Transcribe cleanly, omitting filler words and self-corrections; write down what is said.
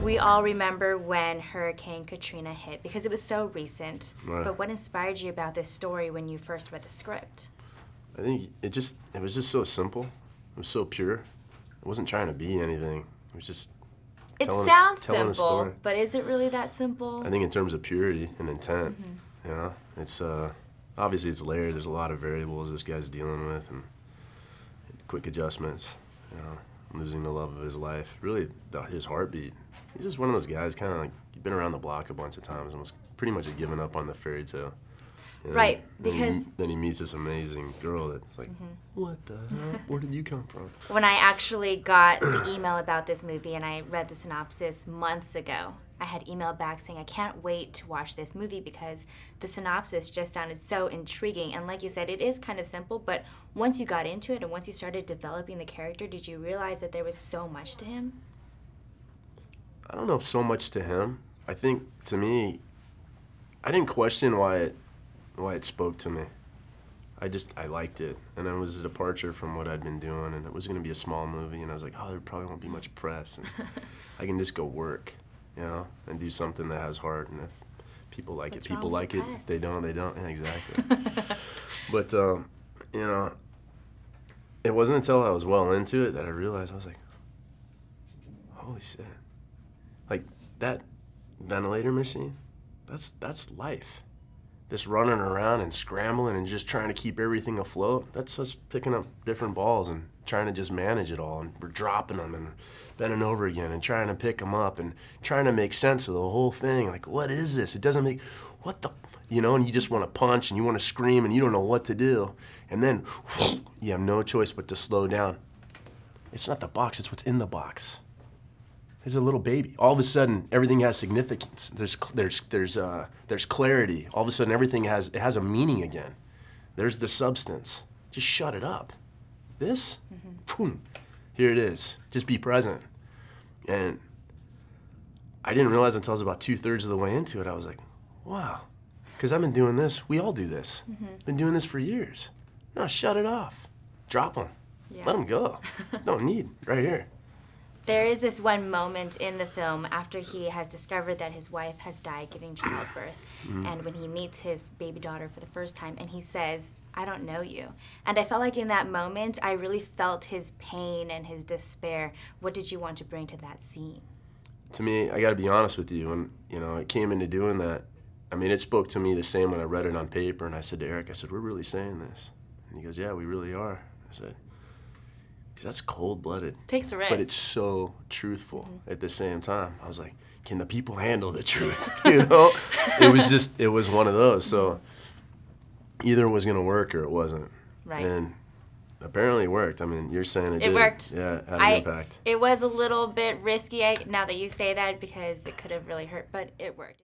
We all remember when Hurricane Katrina hit because it was so recent. Right. But what inspired you about this story when you first read the script? I think it was just so simple. It was so pure. It wasn't trying to be anything. It was just telling a simple, story. but is it really that simple? I think in terms of purity and intent, you know, it's obviously it's layered. There's a lot of variables this guy's dealing with and quick adjustments. You know, losing the love of his life. Really, his heartbeat. He's just one of those guys, kind of like you've been around the block a bunch of times and was pretty much given up on the fairy tale. You know, right, because then he meets this amazing girl that's like, what the hell? Where did you come from? when I actually got the email about this movie and I read the synopsis months ago, I had emailed back saying I can't wait to watch this movie because the synopsis just sounded so intriguing. And like you said, it is kind of simple, but once you got into it and once you started developing the character, did you realize that there was so much to him? I don't know if so much to him. I think, to me, I didn't question why it spoke to me. I liked it, and it was a departure from what I'd been doing, and it was going to be a small movie, and I was like, oh, there probably won't be much press, and I can just go work, you know, and do something that has heart, and if people like it, people like it. If they don't, they don't. Yeah, exactly. But, you know, it wasn't until I was well into it that I realized, I was like, holy shit. Like, that ventilator machine, that's life. This running around and scrambling and just trying to keep everything afloat, that's us picking up different balls and trying to just manage it all. And we're dropping them and bending over again and trying to pick them up and trying to make sense of the whole thing. Like, what is this? It doesn't make, what the, you know, and you just want to punch and you want to scream and you don't know what to do. And then you have no choice but to slow down. It's not the box, it's what's in the box. There's a little baby. All of a sudden, everything has significance. There's clarity. All of a sudden, everything has a meaning again. There's the substance. Just shut it up. This, boom, here it is. Just be present. And I didn't realize until I was about 2/3 of the way into it. I was like, wow, because I've been doing this. We all do this. Been doing this for years. No, shut it off. Drop them. Yeah. Let them go. Don't need right here. There is this one moment in the film after he has discovered that his wife has died giving childbirth, and when he meets his baby daughter for the first time, and he says, I don't know you. And I felt like in that moment, I really felt his pain and his despair. What did you want to bring to that scene? To me, I gotta be honest with you, when it came into doing that, I mean, it spoke to me the same when I read it on paper, and I said to Eric, I said, we're really saying this. And he goes, yeah, we really are. I said, that's cold-blooded. Takes a risk. But it's so truthful at the same time. I was like, can the people handle the truth? You know? It was one of those. So either it was going to work or it wasn't. Right. And apparently it worked. I mean, you're saying it did. It worked. Yeah, it had an impact. It was a little bit risky now that you say that because it could have really hurt, but it worked.